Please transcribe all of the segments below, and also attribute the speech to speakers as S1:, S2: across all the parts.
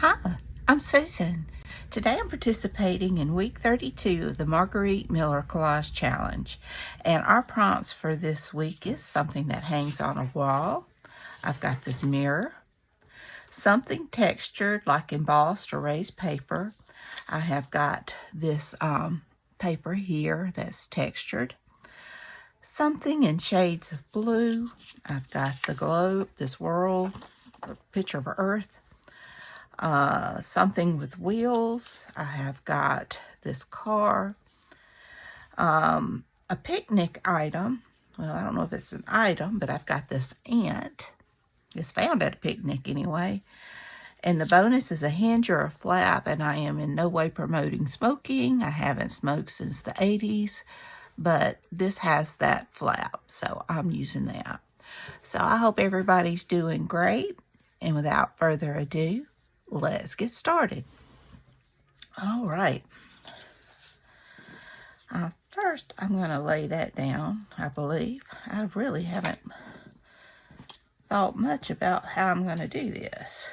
S1: Hi, I'm Susan. Today I'm participating in week 32 of the Margarete Miller Collage Challenge. And our prompts for this week is something that hangs on a wall. I've got this mirror. Something textured like embossed or raised paper. I have got this paper here that's textured. Something in shades of blue. I've got the globe, this world, a picture of Earth. Something with wheels. I have got this car. A picnic item. Well, I don't know if it's an item, but I've got this ant. It's found at a picnic anyway. And the bonus is a hinge or a flap, and I am in no way promoting smoking. I haven't smoked since the 80s, but this has that flap, so I'm using that. So I hope everybody's doing great, and without further ado, let's get started. All right. First, I'm going to lay that down, I believe. I really haven't thought much about how I'm going to do this.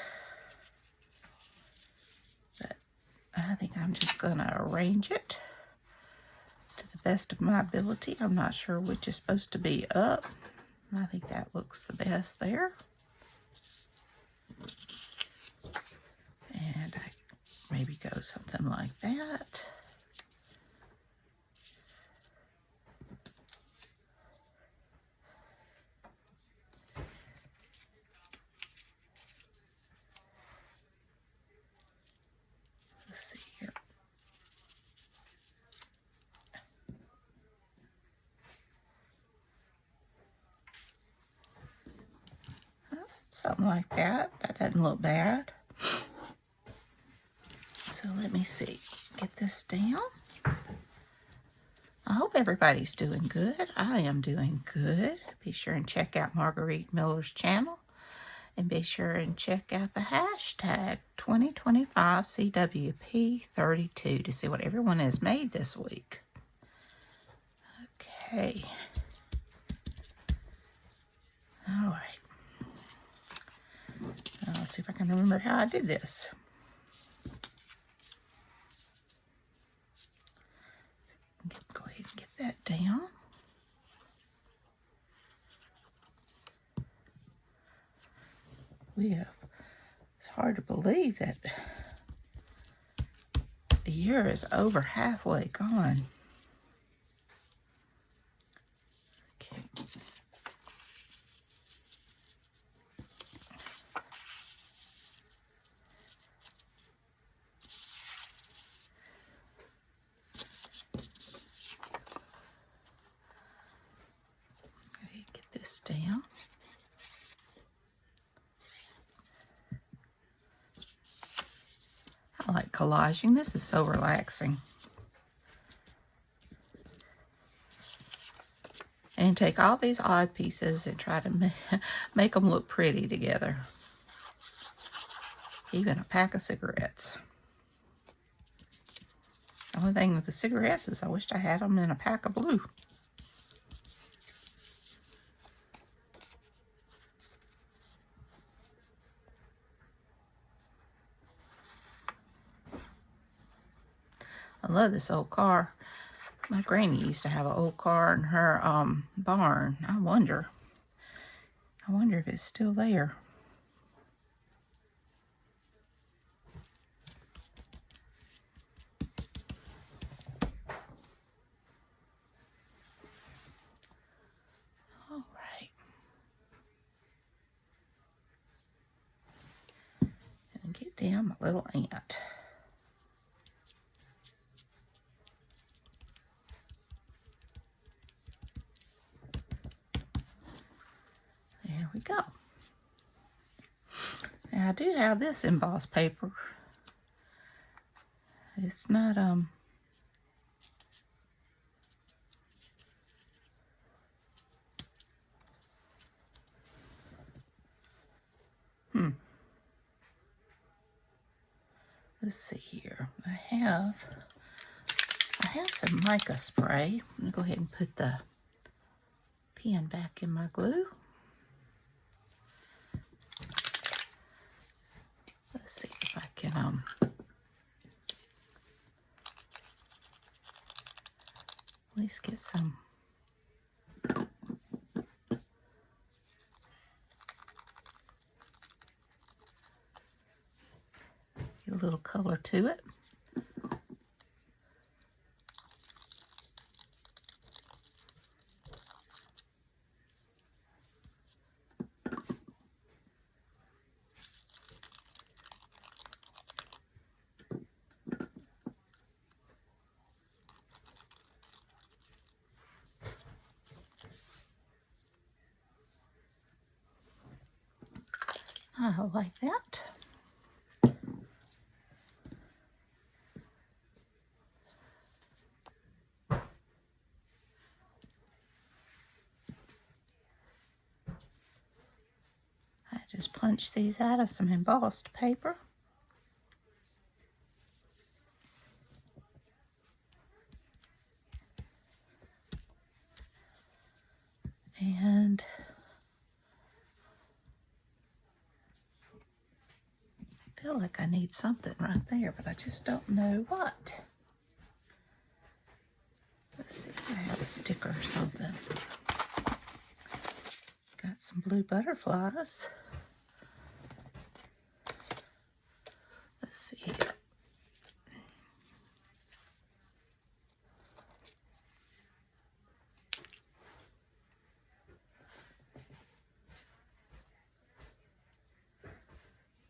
S1: But I think I'm just going to arrange it to the best of my ability. I'm not sure which is supposed to be up. I think that looks the best there. And I maybe go something like that. Let's see here. Something like that. That doesn't look bad. So let me see. Get this down. I hope everybody's doing good. I am doing good. Be sure and check out Margarete Miller's channel. And be sure and check out the hashtag 2025CWP32 to see what everyone has made this week. Okay. All right. Now let's see if I can remember how I did this. Go ahead and get that down. It's hard to believe that the year is over halfway gone. Okay. Get this down. I like collaging. This is so relaxing. And take all these odd pieces and try to make them look pretty together. Even a pack of cigarettes. The only thing with the cigarettes is I wished I had them in a pack of blue. I love this old car. My granny used to have an old car in her barn. I wonder if it's still there. All right. And get down my little ant. There we go. Now I do have this embossed paper. It's not let's see here. I have some mica spray. I'm gonna go ahead and put the pen back in my glue. Let's see if I can least get some a little color to it. I like that. I just punched these out of some embossed paper. And I feel like I need something right there, but I just don't know what. Let's see if I have a sticker or something. Got some blue butterflies. Let's see here.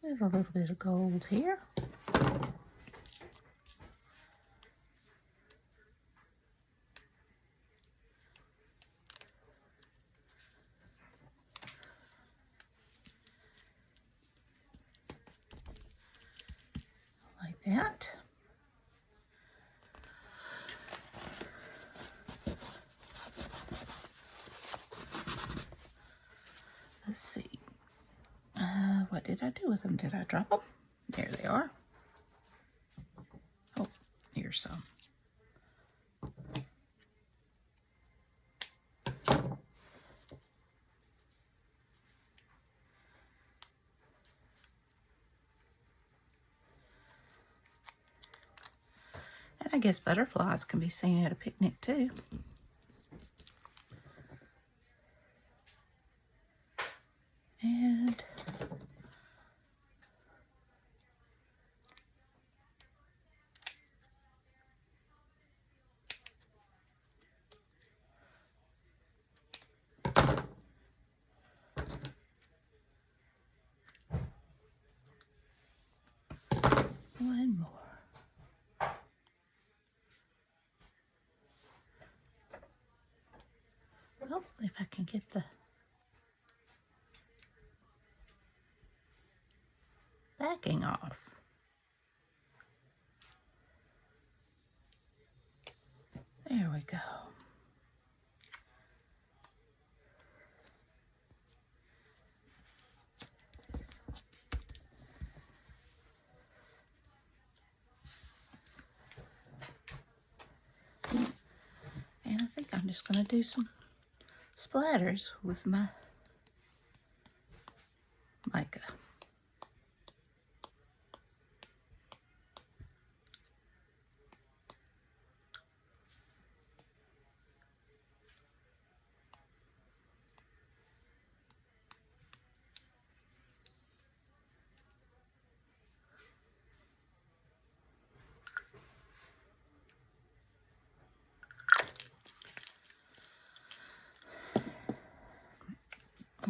S1: There's a little bit of gold here. Like that. Let's see. What did I do with them? Did I drop them? There they are. Oh, here's some. And I guess butterflies can be seen at a picnic too. And one more. Well, if I can get the backing off. There we go. And I think I'm just going to do some splatters with my mica.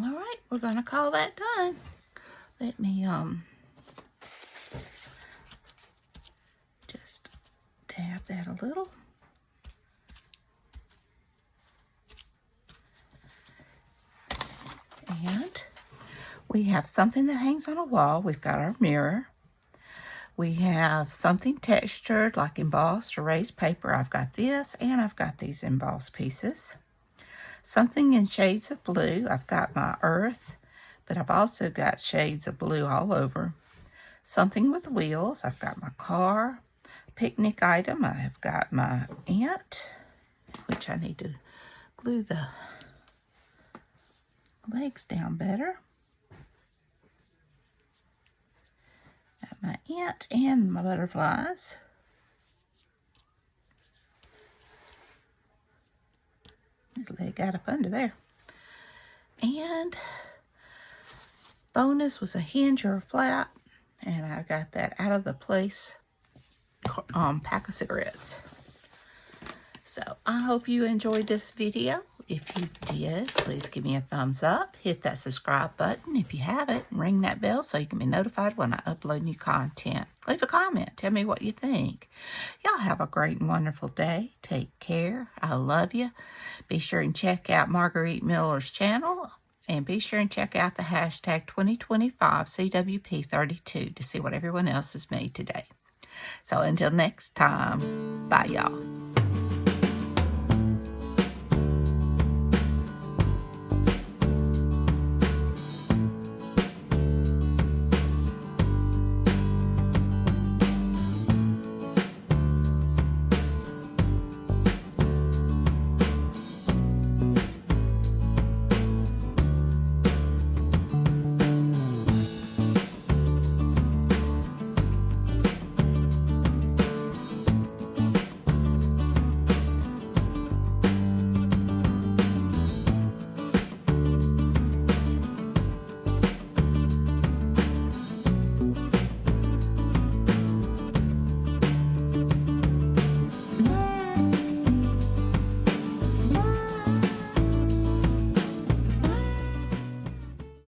S1: All right, we're going to call that done. Let me just dab that a little. And we have something that hangs on a wall. We've got our mirror. We have something textured like embossed or raised paper. I've got this, and I've got these embossed pieces. Something in shades of blue. I've got my earth, but I've also got shades of blue all over. Something with wheels. I've got my car. Picnic item. I have got my ant, which I need to glue the legs down better. Got my ant and my butterflies. Leg got up under there. And bonus was a hinge or a flap, and I got that out of the place pack of cigarettes. So I hope you enjoyed this video. If you did, please give me a thumbs up. Hit that subscribe button if you haven't. Ring that bell so you can be notified when I upload new content. Leave a comment. Tell me what you think. Y'all have a great and wonderful day. Take care. I love you. Be sure and check out Margarete Miller's channel. And be sure and check out the hashtag 2025 CWP32 to see what everyone else has made today. So until next time, bye y'all.